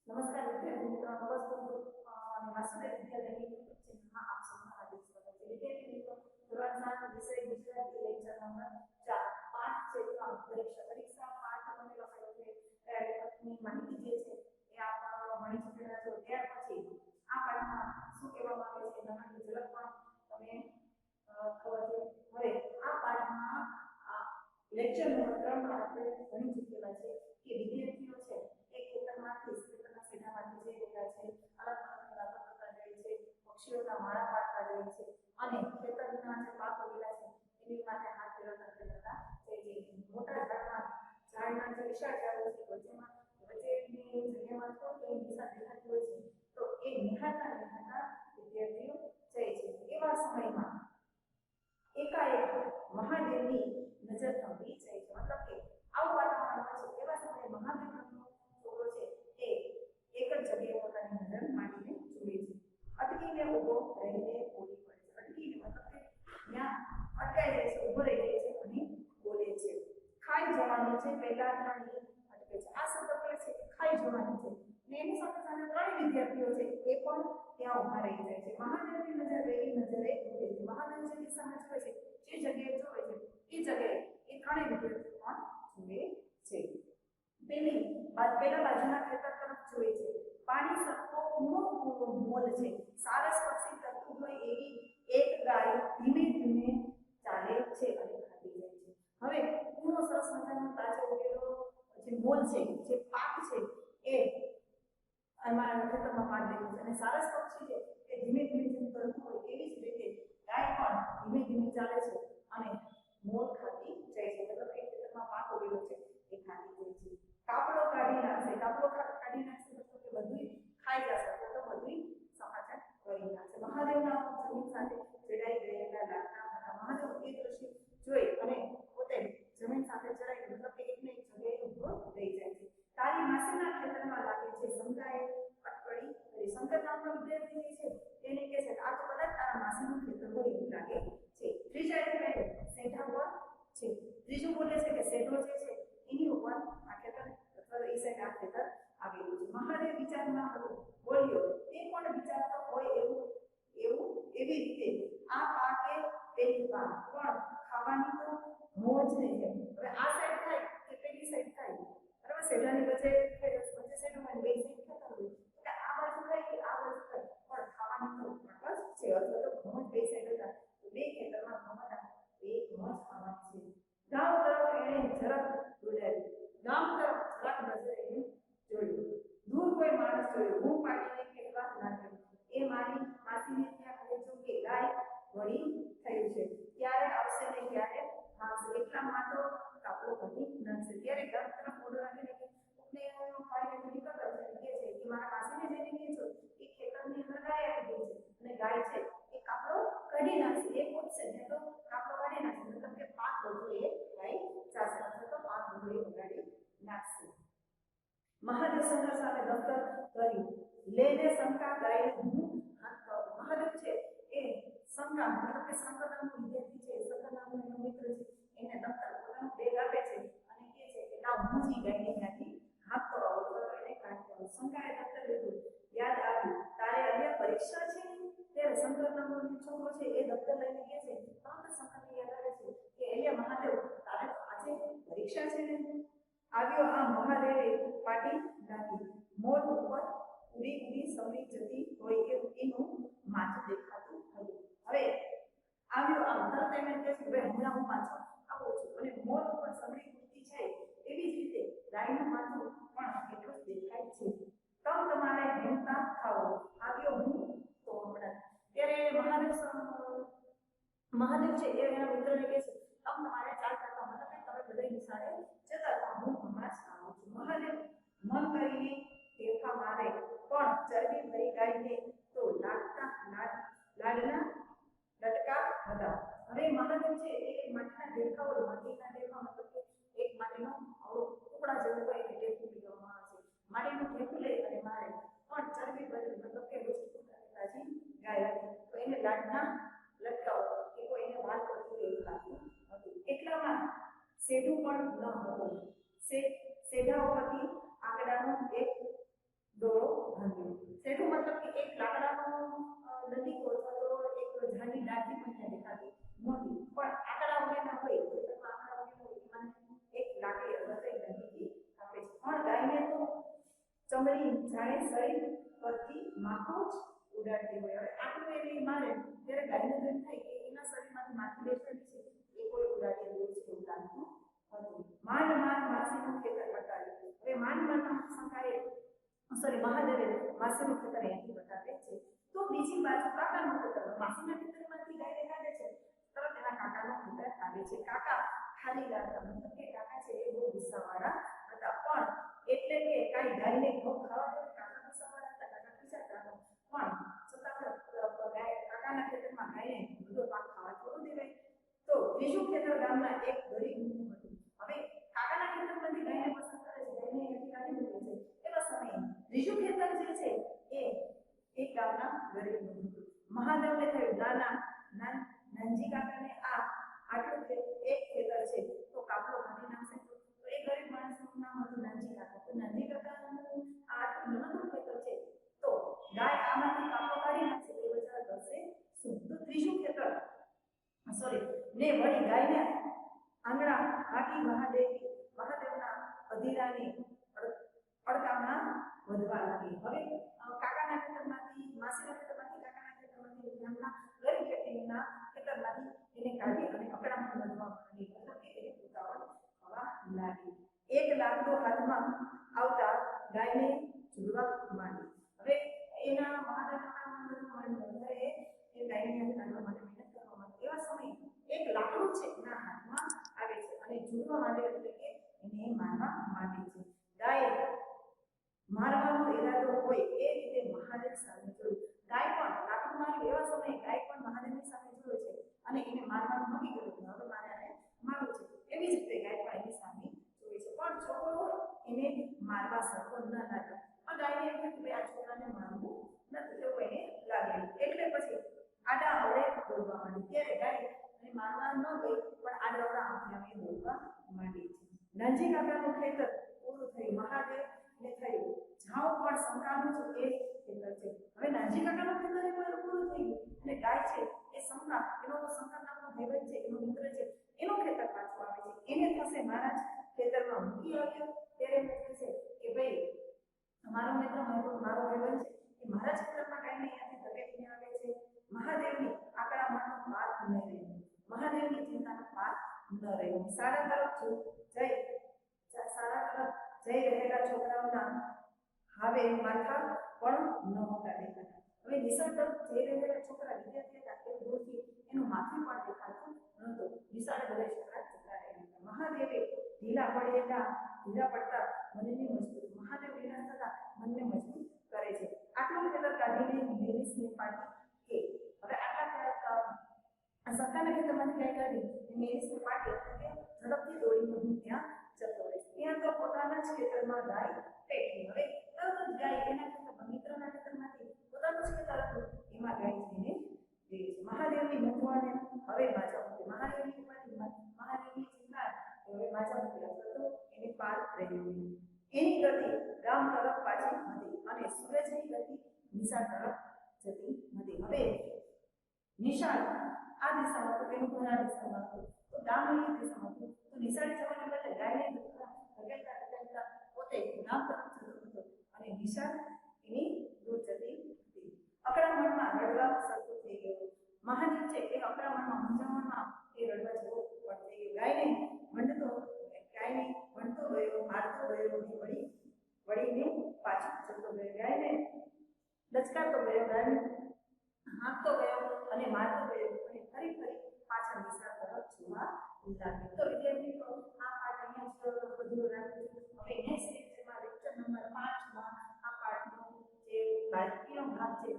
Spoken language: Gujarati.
नमस्कार विद्यार्थी मित्रों, वासुदेव विद्यालय YouTube चैनल में आप सबका हार्दिक स्वागत है। विद्यार्थी मित्रों, ધોરણ 7 વિષય ગુજરાતી લેક્ચર નંબર 4 પાઠ છે પરીક્ષા પાઠ મને લખાયો છે લેખકની માહિતી જે છે એ આપણે ભણી ચૂકેલા છો। ત્યાર પછી આ પાઠમાં શું કહેવામાં આવે છે એની ઝલક પણ તમે ખબર છે। હવે આ પાઠમાં લેક્ચર નંબર 3 માં આપણે ભણી ચૂકેલા છે કે વિદ્યાર્થીઓ છે એક ખેતરમાંથી સેઢામાંથી જઈ રહ્યા છે, અલગ અલગ વાતો કરતા જાય છે, પક્ષીઓના માળા પાડતા જાય છે અને ખેતરના જે પાકો વેલા છે એની માટે હાથ ફેરવતા ફેરવતા જઈ છે। મોટા ઝાડના જે વિશાળ ઝાડો છે વચ્ચેની જગ્યામાં થોડી દિશા દેખાતી હોય છે તો એ નિહાળતા નિહાળતા વિદ્યાર્થીઓ જાય છે। એવા સમયમાં એકાએક મહાદેવની નજર થંભી જાય છે, મતલબ કે આવું વાતાવરણ હોય છે। એવા સમયે મહાદેવનો છોકરો છે એ એક જ જગ્યાએ પોતાની નજર માંડીને જુએ છે, અટકીને ઊભો રહીને બોલી પડે છે। અટકીને મતલબ કે ત્યાં અટકાઈ જાય છે, ઊભો રહી જાય છે અને બોલે છે, ખાઈ જવાની છે પહેલા ત્રણેય અટકે છે। આ શબ્દ બોલે છે ખાઈ જવાની છે ને એની સાથે સાથે ત્રણ વિદ્યાર્થીઓ છે એ પણ ત્યાં ઊભા રહી જાય છે। મહાદેવની નજર એવી નજરે જુએ છે, મહાદેવ જે દિશામાં જુએ છે, જે જગ્યાએ જુએ છે એ જગ્યાએ એ ત્રણેય વિદ્યાર્થીઓ પણ જુએ છે। પેલા બાજુના ખેતર તરફ જોઈ છે, પાણી સરખો ઊંડો મોલ છે, સારસ પક્ષી તરતું હોય એવી એક ગાય ધીમે ધીમે ચાલે છે અને ખાતી જાય છે। હવે ઊંડો સરસ મજાનો તાજો ઉગેલો જે મોલ છે, જે પાક છે એ અમારા ખેતરમાં પાડી દેવું છે અને સારસ પક્ષી છે એ ધીમે ધીમે જેમ તરતું હોય એવી જ રીતે ગાય પણ ધીમે ધીમે ચાલે છે અને મોલ ખાતી જાય છે, મતલબ કે ખેતરમાં પાક ઉગેલો છે એ ખાતી જાય છે। કાપડો કાઢી નાખશે, કાપડો કાઢી નાખશે મતલબ કે બધું ખાઈ જશે, તો બધું સમાચાર કરી નાખશે। મહાદેવના જમીન સાથે જોડાઈ ગયેલા લાગતા હતા। મહાદેવ એ દ્રશ્ય જોઈ અને પોતે જમીન સાથે જોડાઈ મતલબ કે એકને એક જગ્યાએ ઊભો રહી જાય છે। તારી માસીના ખેતરમાં લાગે છે, શંકાએ અટકળી કરી। શંકર નામનો વિદ્યાર્થી છે તેને કહે છે આ તો કદાચ તારા માસીનું ખેતર હોય એવું લાગે છે। ત્રીજા એટલે સેઢા પર છે, ત્રીજું બોલે છે કે સેઢો જે છે એની ઉપર આ ખેતર અથવા એ સાઈડ આ ખેતર આવેલું છે। મહાદેવ વિચારમાં હતો, બોલ્યો તે પણ વિચારતો હોય એવી રીતે આ પાકે પેલી વાર પણ ખાવાની તો મોજ નહીં છે। હવે આ સાઈડ થાય કે પેલી સાઈડ થાય, બરાબર, સેઢાની વચ્ચે સેઢું હોય બે સાઈડ ખેતર હોય એટલે આ બાજુ થાય કે આ બાજુ થાય પણ ખાવાની તો મતલબ છે, અથવા તો મોજ બે સાઈડ હતા તો બે ખેતરમાં ખાવાના બે મોજ ખાવાની છે। ગામ તરફ એણે ઝડપ દોડાવી, ગામ તરફ જરાક નજરે એને જોયું, દૂર કોઈ માણસ જોયો, હું પાડીને કહેવા લાગ્યો એ મારી માસીને ત્યાં કહેજો કે ગાય વળી થયું છે, ક્યારે આવશે ને ક્યારે આવશે, એટલામાં તો કાપડો કાઢી નાખશે। ત્યારે ગામ તરફ મોઢું રાખીને ઉપને પાડીને નીકળતો છે કે છે કે મારા માસીને જઈને કહેજો એ ખેતરની અંદર ગાય આવી ગઈ છે અને ગાય છે એ કાપડો કાઢી નાખશે, એ પૂછશે ને તો કાપડો કાઢી નાખશે, મતલબ કે પાક બધું એ ગાય ચાશે અથવા તો પાક બધું એ ઉગાડી નાખશે। મહાદેવ શંકર સામે દફતર કર્યું, લેને શંકા ગાય હું હાથ કરું। મહાદેવ છે એ શંકા મતલબ કે શંકર નામનો વિદ્યાર્થી છે, શંકર નામનો એનો મિત્ર છે, એને દફતર પોતાનું બેગ આપે છે અને કહે છે કે લાવ હું જ ગાયને ત્યાંથી હાથ તો આવો તો એને કાઢી આવો। શંકાએ દફતર લીધું, યાદ આવ્યું તારે આજે પરીક્ષા છે, ત્યારે શંકર નામનો છોકરો છે એ દફતર લઈને કહે છે, તરત શંકરને યાદ આવે છે કે એલિયા મહાદેવ તારે તો આજે પરીક્ષા છે ને। આવ્યો આ મહાદેવે પાટી નાખી, મોઢ ઉપર ઉડી ઉડી સમરી જતી હોય એવું એનું માથું દેખાતું હતું। હવે આવ્યો આમ તરત એમ કહે છે ભાઈ હમણાં હું પાછો આવું છું અને મોઢ ઉપર સમરી ઉડતી જાય એવી જ રીતે ગાયનું માથું પણ એટલું જ દેખાય છે। તમ તમારે હિંમતા થાવો, આવ્યો હું તો હમણાં। ત્યારે મહાદેવ છે એ એના મિત્રને કહે છે તમ તમારે ચાલતા હતા, મતલબ કે તમે બધા નિશાળે જતા હતા, હું હમણાં જ આવું છું। મહાદેવ મન કરીને ટેફા મારે પણ ચરબી ભરી ગાયને તો લાડના લટકા હતા। હવે મહાદેવ છે એ માટીના ઢેફા હોય, માટીના ઢેફા મતલબ કે એક માટીનો આવડો ટુકડા જેવો હોય એને ઢેફું કહેવામાં આવે છે, માટીનું ઢેફું લઈ અને મારે પણ ચરબી ભરી મતલબ કે તાજી ગાય હતી તો એને લાડના લટકાવો કે કોઈ એને વાલ કરતું એવું લાગતું હતું। એટલામાં સેઢું પણ ન હતું, સેઢા ઉપરથી આંકડાનો એક દોરો સળી જાણે સળી પરથી માખો જ ઉડાડતી હોય. હવે આટલું એને મારે ત્યારે ગાયને એમ થાય કે એના શરીરમાંથી માખી બેસેલી છે એ કોઈ ઉડાડી રહ્યું છે એવું લાગતું હતું. માંડ માંડ માસીનું ખેતર બતાવ્યું. હવે માંડ માંડ શંકાએ સોરી મહાદેવે માસીનું ખેતર અહીંથી બતાવે છે. તો બીજી બાજુ કાકાનું ખેતર, માસીના ખેતરમાંથી ગાય દેખાડે છે તરત એના કાકાનું ખેતર આવે છે. કાકા ખાલી લાગતા, મતલબ કે કાકા છે એ બહુ ગુસ્સાવાળા હતા, પણ એટલે કે કાંઈ ગાયને ઘઉં ખાવા દે કાકા ગુસ્સાવાળા હતા, કાકા ખીજાતા હતા, પણ છતાં કાકાના ખેતરમાં ગાયને બધો પાક ખાવા થોડું દેવાય. તો ત્રીજું ખેતર ગામના એક ગરીબનું હતું. હવે કાકાના ખેતરમાંથી ગાયને પસંદ કરે છે, ગાયને અહીંયાથી કાઢી મૂકે છે. એવા સમયે ત્રીજું ખેતર જે છે એ એક ગામના ગરીબનું હતું. મહાદેવને થયું નાનજી કાકાને આટલું એક ખેતર છે તો કાપલો કાઢી નાખશે. તો એ ગરીબ માણસનું નામ હતું નાનજી કાકા. તો નાનજી કાકાનું આટલું નાનું ખેતર છે તો ગાય આમાંથી કાપલો કાઢી નાખશે તો એ બચારા કરશે શું? તો ત્રીજું ખેતર ને વળી ગાયને આંગણા હાકી મહાદેવના અધીરાની અડકામણા વધવા લાગી. હવે કાકાના ખેતરમાંથી માસીના ખેતરમાંથી કાકાના ખેતરમાંથી ગામના ગરીબ વ્યક્તિના ખેતરમાંથી એને કાઢી અને અકળામણ વધવા માંડી. મતલબ કે એને ઉતાવળ થવા લાગી. એક લાકડો હાથમાં આવતા ગાયને ઝૂલવા માંડી. હવે એના મહાદેવના અકળામણ વધવા માંડી. એ ગાયને કાઢવા માટે મહેનત કરવા માંડી. એવા સમયે એક લાકડું છે એના હાથમાં આવે છે અને ઝૂલવા માંડે એટલે કે એને મારવા માંડે છે. ગાય મારવાનો ઈરાદો હોય એ રીતે મહાદેવ સામે જોયું. ગાય પણ લાકડું માર્યું એવા સમયે ગાય પણ મહાદેવની સામે જોવે છે અને એને મારવાનું નક્કી કર્યું કે હવે મારે આને મારવું છે. એવી જ રીતે ગાય પણ એની સામે જોવે છે, પણ છોકરો એને મારવા સરખો ન લાગે. પણ ગાયને એમ કે આ છોકરાને મારવું નથી એવું એને લાગે. એટલે પછી આડા અવળે દોડવા માંડી. ત્યારે ગાય એને મારવા ન ગઈ પણ આડા અવળા આંખે દોડવા માંડી છે. નાનજી કાકાનું ખેતર પૂરું થયું. મહાદેવને થયું જાઓ પણ શંકાનું જ એ ખેતર છે. હવે નાનજી કાકાનું ખેતર એ પૂરું થઈ ગયું અને ગાય છે એ શંકર નામનો ભાઈબંધ છે, એનો મિત્ર છે, એનું ખેતર પાછું આવે છે. એને થશે મારા જ ખેતરમાં મૂકી આવ્યો. ત્યારે એમ કહે છે કે ભાઈ મારો મિત્ર મારો ભાઈબંધ છે એ મારા જ ખેતરમાં ગાયને અહીંયાથી ધકેલીને આવે છે. મહાદેવની આકડામણનો પાર ન રહ્યો, મહાદેવની ચિંતાનો પાર ન રહ્યો. શાળા તરફ જઈ રહેલા છોકરાઓના હવે માથા પણ નહોતા દેખાતા. હવે નિશાળ તરફ જઈ રહેલા છોકરા વિદ્યાર્થી હતા એ દૂરથી એનું માથું પણ દેખાતું નહોતું. નિશાળે બધા છોકરા જતા રહ્યા. મહાદેવે ઢીલા પડતા મનને મજબૂત મનને મજબૂત કરે છે. આટલું ખેતર કાઢીને મેરીસને પાડી કે હવે આટલા સત્તાના ખેતરમાંથી ગાય કાઢી મેરીસને પાડી કે ઝડપથી દોડીને હું ત્યાં જતો રહીશ. ત્યાં તો પોતાના જ ખેતરમાં ગાય પેઠી. હવે તરત જ ગાય એના ખેતરમાં મિત્રના ખેતરમાંથી પોતાનું જ ખેતર હતું એમાં ગાય જઈને રહે છે. મહાદેવની મૂંઝવણને હવે માજા મૂકી. મહાદેવની ચિંતા હવે માજા મૂકી તો એને પાર રહ્યો નહીં. એની ગતિ ગામ તરફ પાછી હતી અને સૂરજની ગતિ નિશાળ તરફ જતી હતી. હવે નિશાળ આ દિશામાં તો તેનું ઘર આ દિશામાં હતું તો ગામ એ દિશામાં હતું. તો નિશાળે જવાને બદલે ગાયને ધકેલતા પોતે ગામ તરફ જતો હતો અને નિશાળ એની દૂર જતી હતી. અકળામણમાં રડવા સરખું થઈ ગયો. મહાદેવ છે એ અકળામણમાં મૂંઝવણમાં એ રડવા જેવો પણ થઈ ગયો. ગાયને વંડતો ગયો, મારતો ગયો અને વળીને પાછો જતો ગયો. ગાયને લચકાતો ગયો, ગાયને હાંકતો ગયો અને મારતો ગયો અને ફરી પાછા નિશાળ તરફ જોવા લાગ્યો. તો વિદ્યાર્થીઓ આ પાઠ અહીંયા જ બધું રાખ્યું. હવે નેક્સ્ટ લેક્ચરમાં લેક્ચર નંબર 5 માં આ પાઠનો જે બાકીનો ભાગ છે